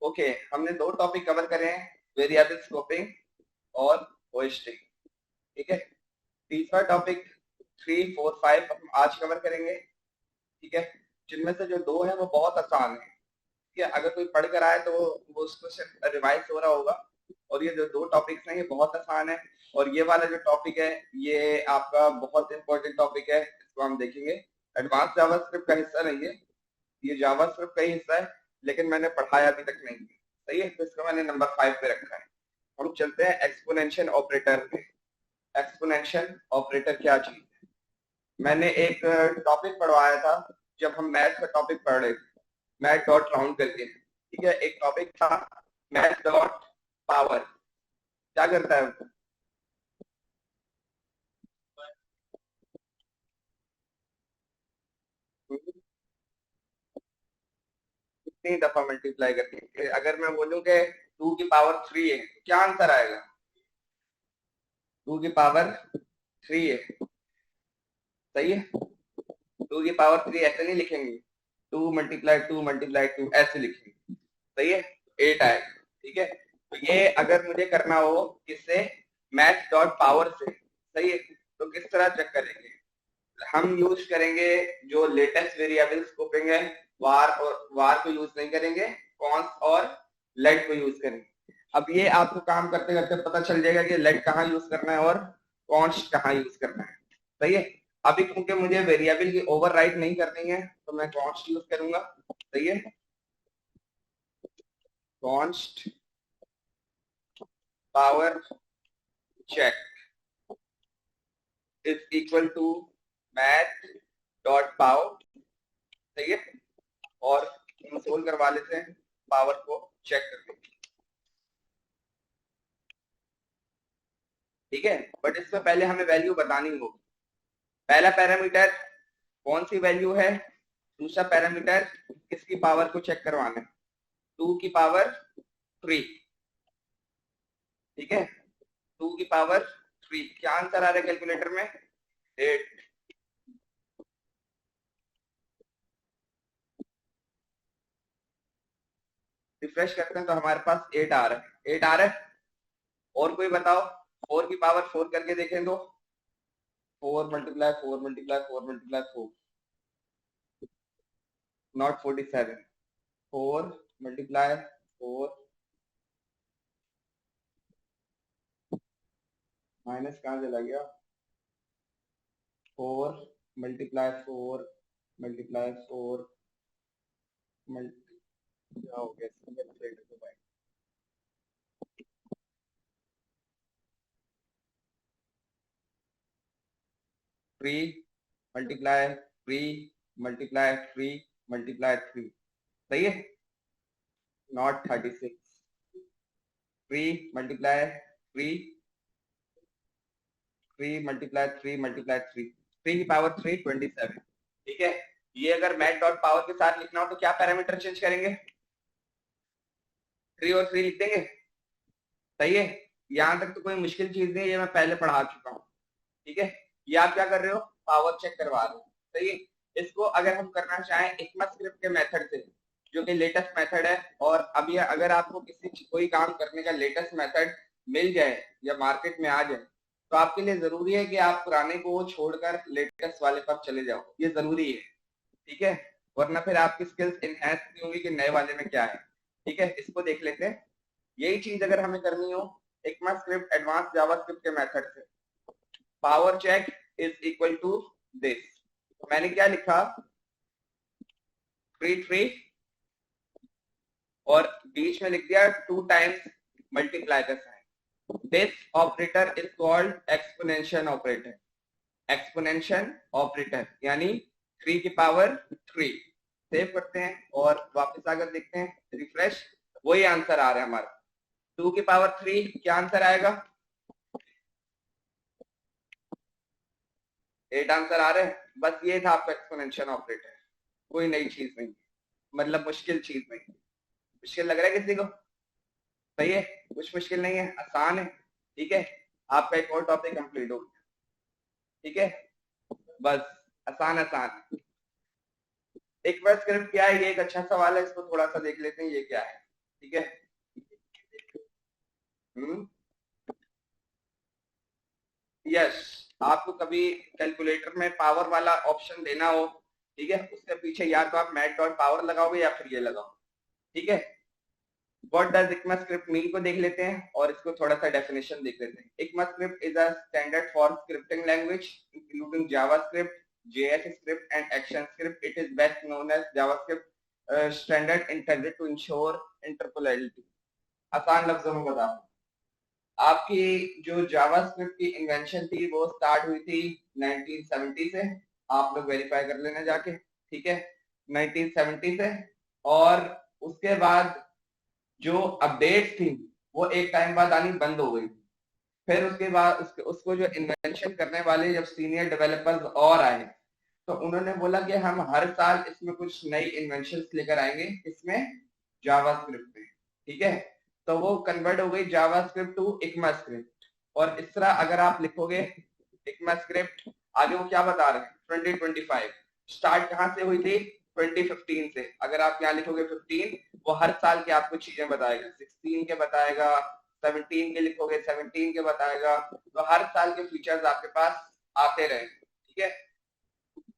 Okay, हमने दो topic cover करे हैं, वेरिएबल स्कोपिंग और होस्टिंग। ठीक है, तीसरा टॉपिक 3, 4, 5 हम आज कवर करेंगे। ठीक है, जिनमें से जो दो है वो बहुत आसान है। ठीक है, अगर कोई पढ़ कर आए तो वो उसको सिर्फ रिवाइज हो रहा होगा। और ये जो दो टॉपिक्स हैं ये बहुत आसान है। और ये वाला जो टॉपिक है ये आपका बहुत इंपॉर्टेंट टॉपिक है, इसको हम देखेंगे। एडवांस जावास्क्रिप्ट का हिस्सा नहीं है, ये जावास्क्रिप्ट का ही हिस्सा है, लेकिन मैंने पढ़ाया अभी तक नहीं है। सही है, तो इसको मैंने नंबर 5 पे रखा है। हम चलते हैं एक्सपोनेंशियल ऑपरेटर पे। एक्सपोनेंशियल ऑपरेटर क्या चीज है? मैंने एक टॉपिक पढ़वाया था जब हम मैथ का टॉपिक पढ़ रहे थे, मैथ डॉट राउंड करके। ठीक है, एक टॉपिक था मैथ डॉट पावर। क्या करता है वो? कितनी दफा मल्टीप्लाई करके, अगर मैं बोलूं कि 2 की पावर 3 है तो क्या आंसर आएगा? 2 की पावर 3 है। सही है, 2 की पावर 3 ऐसे नहीं लिखेंगे, 2 × 2 × 2 ऐसे लिखेंगे। सही है, 8 आएगा। ठीक है, तो ये अगर मुझे करना हो किससे, मैथ डॉट पावर से। सही है, तो किस तरह चेक करेंगे? हम यूज करेंगे जो लेटेस्ट वेरिएबल स्कोपिंग है, वार और वार को यूज नहीं करेंगे, कॉन्स और लेट को यूज करेंगे। अब ये आपको काम करते करते पता चल जाएगा कि लेट कहाँ यूज करना है और कॉन्स कहाँ यूज करना है। सही है, अभी क्योंकि मुझे वेरिएबल की ओवरराइट नहीं करनी है तो मैं कॉन्स्ट यूज करूंगा। सही है, const power check is equal to math dot power. सही है, और कंसोल करवा लेते हैं, पावर को चेक करके। ठीक है, बट इसमें पहले हमें वैल्यू बतानी होगी। पहला पैरामीटर कौन सी वैल्यू है, दूसरा पैरामीटर किसकी पावर को चेक करवाना है, 2 की पावर 3। ठीक है, 2 की पावर 3, क्या आंसर आ रहा है कैलकुलेटर में? 8। रिफ्रेश करते हैं तो हमारे पास 8 आ रहा है, 8 आ रहा है। और कोई बताओ, 4 की पावर 4 करके देखें तो 4 × 4 × 4 × 4 नॉट 47। 4 × 4 माइनस कहाँ चला गया? 4 × 4 × 4 क्या हो गया? 3 × 3 × 3 × 3 सही है, नॉट 36। 3 की पावर 3 27। ठीक है, ये अगर मैथ डॉट पावर के साथ लिखना हो तो क्या पैरामीटर चेंज करेंगे? 3 और 3 लिख देंगे। सही है, यहां तक तो कोई मुश्किल चीज नहीं है, ये मैं पहले पढ़ा चुका हूँ। ठीक है, ये आप क्या कर रहे हो, पावर चेक करवा रहे हो। सही है, इसको अगर हम करना चाहें इक्मास्क्रिप्ट के मेथड से, जो कि लेटेस्ट मेथड है, और अभी अगर आपको किसी कोई काम करने का लेटेस्ट मेथड मिल जाए या मार्केट में आ जाए तो आपके लिए जरूरी है कि आप पुराने को छोड़कर लेटेस्ट वाले पर चले जाओ, ये जरूरी है। ठीक है, वरना फिर आपकी स्किल्स इनहेंस नहीं होंगी कि नए वाले में क्या है। ठीक है, इसको देख लेते हैं। यही चीज अगर हमें करनी हो इक्मास्क्रिप्ट एडवांस जावास्क्रिप्ट के मेथड से, power check is equal to this. मैंने क्या लिखा, 3 3 और बीच में लिख दिया 2 टाइम्स मल्टीप्लाई का sign. This operator is called exponential operator. Exponential operator यानी 3 की पावर 3। सेव करते हैं और वापस आकर देखते हैं, रिफ्रेश, वही आंसर आ रहा है हमारा 2 की पावर 3। क्या आंसर आएगा? 8 आंसर आ रहे हैं। बस ये था आपका एक्सपोनेंशियल ऑपरेटर, कोई नई चीज नहीं, मतलब मुश्किल चीज नहीं। मुश्किल लग रहा है किसी को? सही है, कुछ मुश्किल नहीं है, आसान है। ठीक है, आपका एक और टॉपिक कंप्लीट हो गया। ठीक है, बस आसान आसान। एक बार स्क्रिप्ट क्या है, ये एक अच्छा सवाल है, इसको थोड़ा सा देख लेते हैं, ये क्या है। ठीक है। यस, आपको कभी कैलकुलेटर में पावर वाला ऑप्शन देना हो, ठीक है, उसके पीछे या तो आप मैट डॉट पावर लगाओगे या फिर ये लगाओ, ठीक है। What does ECMAScript mean को देख लेते हैं और इसको थोड़ा सा डेफिनेशन देख लेते हैं। ECMAScript is a standard for scripting language including JavaScript, JS script and ActionScript. It is best known as JavaScript standard intended to ensure interoperability. आसान लफ्जों में बता, आपकी जो जावास्क्रिप्ट की इन्वेंशन थी वो स्टार्ट हुई थी 1970 से, आप लोग वेरीफाई कर लेना जाके, ठीक है, 1970 से। और उसके बाद जो अपडेट्स थी वो एक टाइम बाद आनी बंद हो गई। फिर उसके बाद उसको जो इन्वेंशन करने वाले जब सीनियर डेवलपर्स और आए तो उन्होंने बोला कि हम हर साल इसमें कुछ नई इन्वेंशन लेकर आएंगे, इसमें जावास्क्रिप्ट में, ठीक है। तो वो कन्वर्ट हो गई जावास्क्रिप्ट टू इक्मास्क्रिप्ट। और इस तरह अगर आप लिखोगे इक्मास्क्रिप्ट, आगे वो क्या बता रहे हैं 2025, स्टार्ट कहां से हुई थी 2015 से। अगर आप यहाँ लिखोगे 15, वो हर साल के आपको चीजें बताएगा, 16 के बताएगा, 17 के लिखोगे 17 के बताएगा, तो हर साल के फीचर्स आपके पास आते रहे, ठीक है।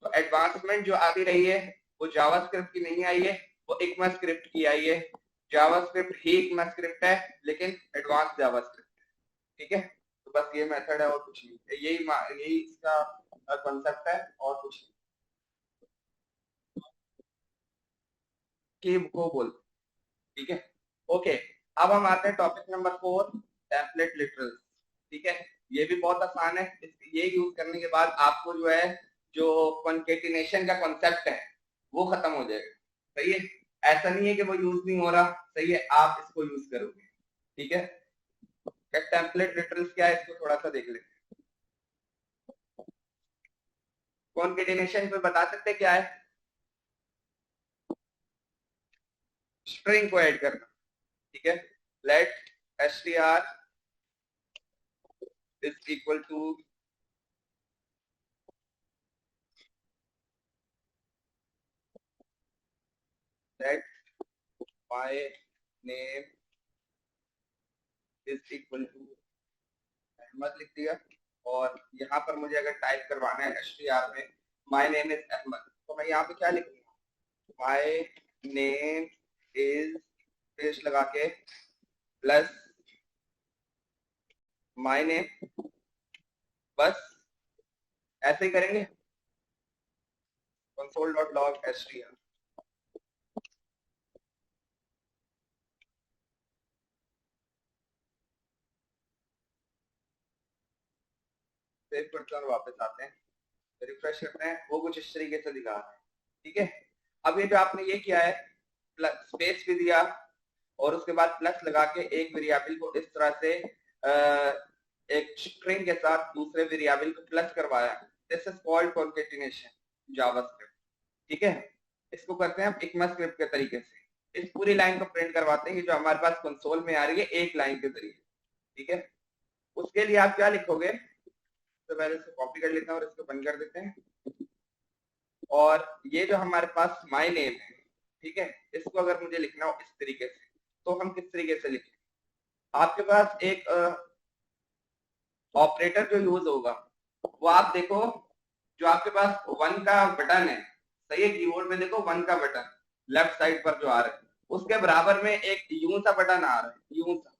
तो एडवांसमेंट जो आती रही है वो जावास्क्रिप्ट की नहीं आई है, वो इक्मास्क्रिप्ट की आई है। जावास्क्रिप्ट ही इक्मास्क्रिप्ट है लेकिन एडवांस जावास्क्रिप्ट है, ठीक है। तो बस ये मेथड है और कुछ नहीं, यही इसका कॉन्सेप्ट है और कुछ नहीं कि वो बोल, ठीक है। ओके, अब हम आते हैं टॉपिक नंबर 4, टेम्पलेट लिटरल्स, ठीक है। ये भी बहुत आसान है, ये यूज करने के बाद आपको जो है जो कॉन्केटिनेशन का कॉन्सेप्ट है वो खत्म हो जाएगा, सही है। ऐसा नहीं है कि वो यूज नहीं हो रहा, सही है, आप इसको यूज करोगे, ठीक है। टेम्पलेट लिटरल्स क्या है इसको थोड़ा सा देख लेते हैं। कॉन्केटिनेशन पे बता सकते क्या है, स्ट्रिंग को ऐड करना, ठीक है। Let str is equal to that my name is equal to Ahmad लिख दिया। और यहाँ पर मुझे अगर टाइप करवाना है str में my name is अहमद, तो मैं यहाँ पे क्या लिखूंगा, my name is स्पेस लगा के प्लस my name, बस ऐसे ही करेंगे console.log str। सेव करते हैं और वापस आते हैं, रिफ्रेश करते हैं, वो कुछ इस तरीके से दिखा रहा है, ठीक है। अब ये जो आपने ये किया है, स्पेस भी दिया और उसके बाद प्लस लगा के एक वेरिएबल को इस तरह से एक स्ट्रिंग के साथ दूसरे वेरिएबल को प्लस करवाया, this is called concatenation JavaScript, ठीक है। इसको करते हैं इक्मास्क्रिप्ट के तरीके से, इस पूरी लाइन को प्रिंट करवाते हैं जो हमारे पास कंसोल में आ रही है एक लाइन के जरिए, ठीक है। उसके लिए आप क्या लिखोगे, तो पहले इसको कॉपी कर लेते हैं और इसको बंद कर देते हैं। और ये जो हमारे पास माय नेम है, ठीक है, इसको अगर मुझे लिखना हो इस तरीके से तो हम किस तरीके से लिखें, आपके पास एक ऑपरेटर जो यूज होगा वो आप देखो, जो आपके पास 1 का बटन है, सही है, कीबोर्ड में देखो 1 का बटन लेफ्ट साइड पर जो आ रहा है, उसके बराबर में एक यूं सा बटन आ रहा है, यूं सा,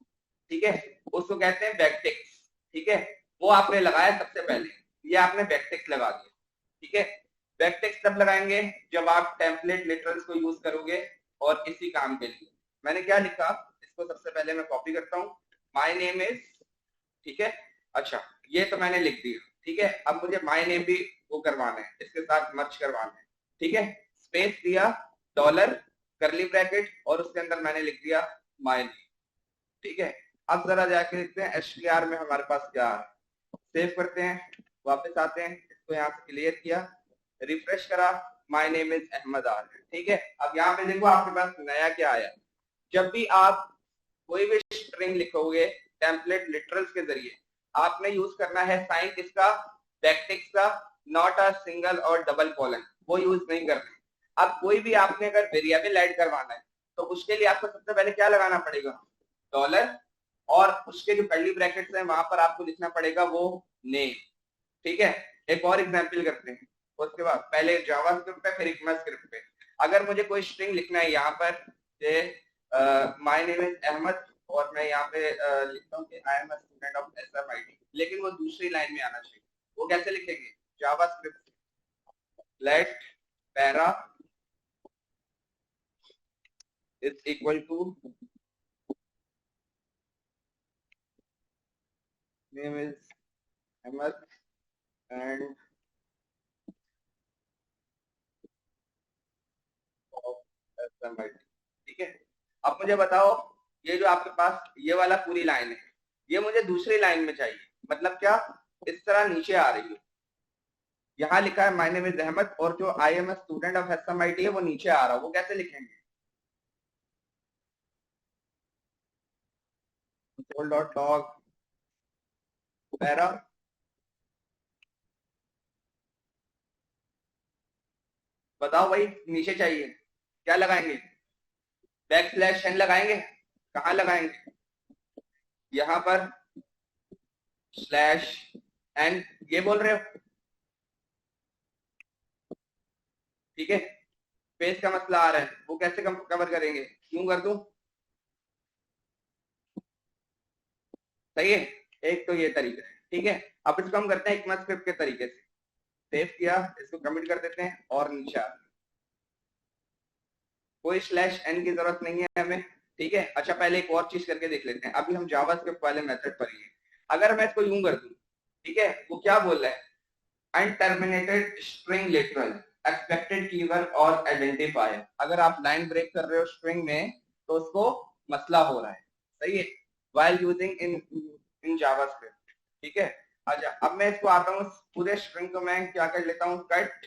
ठीक है, उसको कहते हैं बैकटिक्स, ठीक है। वो आपने लगाया सबसे पहले, ये आपने बैकटिक्स लगा दिया, ठीक है। बैकटिक्स तब लगाएंगे जब आप टेम्पलेट लिटरल्स को यूज करोगे और इसी काम के लिए। मैंने क्या लिखा, इसको सबसे पहले मैं कॉपी करता हूँ, माय नेम इज, ठीक है, अच्छा ये तो मैंने लिख दिया, ठीक है। अब मुझे माय नेम भी वो करवाना है, इसके साथ मर्ज करवाना है, ठीक है। स्पेस दिया, डॉलर, करली ब्रैकेट और उसके अंदर मैंने लिख दिया माय नेम, ठीक है। अब जरा जाके देखते हैं str में हमारे पास क्या है, सेव करते हैं, वापस आते हैं, इसको यहाँ से क्लियर किया, रिफ्रेश करा, माय नेम इज अहमद आ रहा है, ठीक है। अब यहाँ पे देखो आपके पास नया क्या आया, जब भी आप कोई भी स्ट्रिंग लिखोगे टेम्पलेट लिटरल्स के जरिए, आपने यूज करना है साइन किसका, बैकटिक्स का, नॉट अ सिंगल और डबल कॉलन, वो यूज नहीं करना। अब कोई भी आपने अगर वेरिएबल ऐड करवाना है तो उसके लिए आपको सबसे पहले क्या लगाना पड़ेगा, डॉलर, और उसके जो कर्ली ब्रैकेट्स हैं वहां पर आपको लिखना पड़ेगा वो नेम। ठीक है, एक और एग्जाम्पल करते हैं, उसके बाद पहले जावा स्क्रिप्ट पे फिर इक्मा स्क्रिप्ट पे। अगर मुझे कोई स्ट्रिंग लिखना है यहाँ पर माय नेम इज अहमद, और मैं यहाँ पे लिखता हूँ कि I am a student of SMIT, लेकिन वो दूसरी लाइन में आना चाहिए, वो कैसे लिखेंगे, JavaScript let para is equal to name is Ahmed end of SMIT। ठीक है, अब मुझे बताओ, ये जो आपके पास ये वाला पूरी लाइन है, ये मुझे दूसरी लाइन में चाहिए, मतलब क्या, इस तरह नीचे आ रही है, यहाँ लिखा है माय नेम इज अहमद और जो I am a student of SMIT है वो नीचे आ रहा है, वो कैसे लिखेंगे, डॉट लॉग पैरा, बताओ भाई, नीचे चाहिए, क्या लगाएंगे, बैक स्लैश एन लगाएंगे, कहाँ लगाएंगे, यहाँ पर स्लैश एन, ये बोल रहे हो, ठीक है, पेज का मसला आ रहा है, वो कैसे कवर करेंगे, क्यों कर दूं, सही है, एक तो ये तरीका है। ठीक है, अब इसको हम करते हैं इक्मा स्क्रिप्ट के तरीके से, सेव किया, इसको कमिट कर देते हैं और नीचे आ, कोई स्लैश एन की जरूरत नहीं है हमें। ठीक है, अच्छा पहले एक और चीज करके देख लेते हैं, अभी हम जावास्क्रिप्ट वाले मेथड पर ही हैं। अगर मैं इसको यूं कर दूं, ठीक है, वो क्या बोल रहा है, अनटर्मिनेटेड स्ट्रिंग लिटरल एक्सपेक्टेड कीवर्ड और आइडेंटिफायर, अगर आप लाइन ब्रेक कर रहे हो स्ट्रिंग में तो उसको मसला हो रहा है, सही है, while using in जावास्क्रिप्ट। ठीक है, अच्छा अब मैं इसको आता हूँ, पूरे स्ट्रिंग को मैं क्या कर लेता हूँ, कट,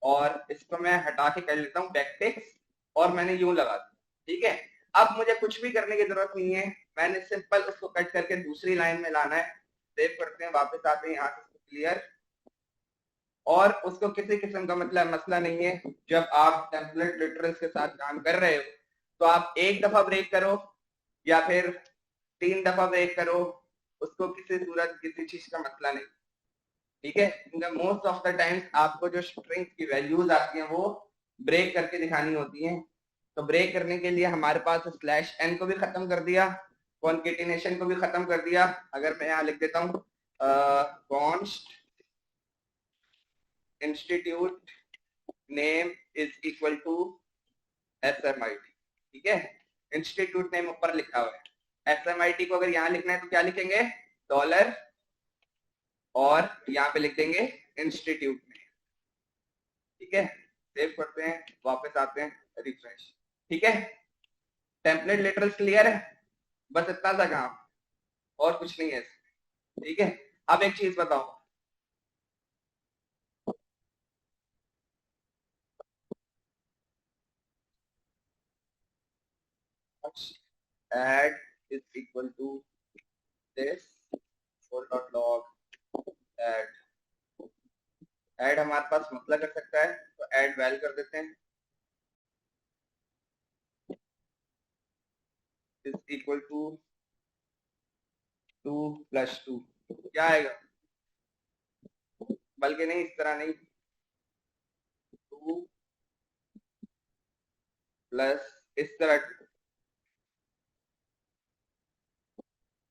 और इसको मैं हटा के कर लेता हूँ बैकटिक्स, और मैंने यूं लगा दिया। ठीक है, अब मुझे कुछ भी करने की जरूरत नहीं है, मैंने सिंपल उसको कट करके दूसरी लाइन में लाना है, सेव करते हैं, वापस आते हैं यहाँ से क्लियर, और उसको किसी किस्म का मतलब मसला नहीं है, जब आप टेम्पलेट लिटरल्स के साथ काम कर रहे हो तो आप एक दफा ब्रेक करो या फिर 3 दफा ब्रेक करो, उसको किसी सूरत किसी चीज का मसला नहीं। ठीक है, मोस्ट ऑफ द टाइम्स आपको जो स्ट्रिंग्स की वैल्यूज आती हैं वो ब्रेक करके दिखानी होती हैं, तो ब्रेक करने के लिए हमारे पास स्लैश एन को भी खत्म कर दिया, कॉन्केटिनेशन को भी खत्म कर दिया, अगर मैं यहाँ लिख देता हूँ const institute name is equal to SMIT। ठीक है, इंस्टीट्यूट नेम ऊपर लिखा हुआ है, SMIT को अगर यहाँ लिखना है तो क्या लिखेंगे, डॉलर, और यहाँ पे लिख देंगे इंस्टीट्यूट में। ठीक है, सेव करते हैं, वापस आते हैं, रिफ्रेश। ठीक है, टेम्पलेट लिटरल्स क्लियर है, बस इतना सा काम, और कुछ नहीं है इसमें। ठीक है, अब एक चीज बताओ, add is equal to this full.log add, add हमारे पास मतलब कर सकता है, तो add वैल कर देते हैं, is equal to 2 + 2, क्या आएगा, बल्कि नहीं, इस तरह नहीं, 2 प्लस इस तरह,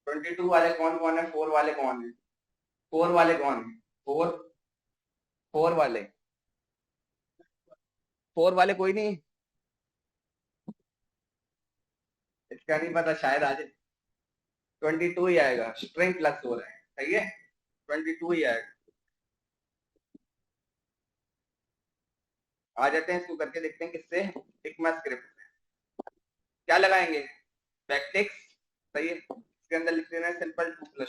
22 वाले कौन कौन है, 4 वाले कौन है, 4 वाले कौन है, 4, 4 वाले, 4 वाले कोई नहीं, इसका नहीं पता, शायद आ जाए, 22 ही आएगा, स्ट्रिंग प्लस हो रहा है, सही है, 22 ही आएगा। आ जाते हैं, इसको करके देखते हैं किससे, इक्मा स्क्रिप्ट, क्या लगाएंगे, बैकटिक्स, सही है, इसके अंदर लिख देना है सिंपल 2 + 2,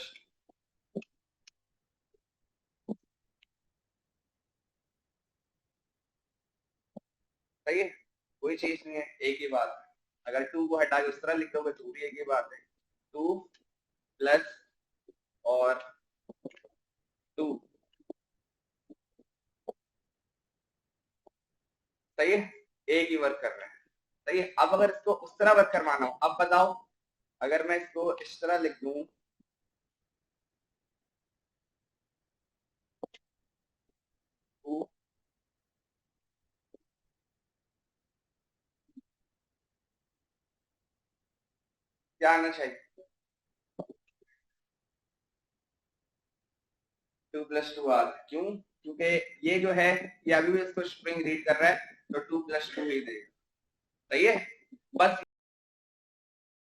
सही है, कोई चीज नहीं है, एक ही बात है, अगर 2 को हटा के उस तरह लिख दोगे तो भी एक ही बात है, 2 प्लस और 2, सही है, एक ही वर्क कर रहे हैं, सही है। अब अगर इसको उस तरह वर्क करवाना हो, अब बताओ अगर मैं इसको इस तरह लिख दूं, तो क्या आना चाहिए? 2 + 2 r। क्यों? क्योंकि ये जो है ये अभी भी इसको स्ट्रिंग रीड कर रहा है, तो 2 + 2 ही देगा। सही है। बस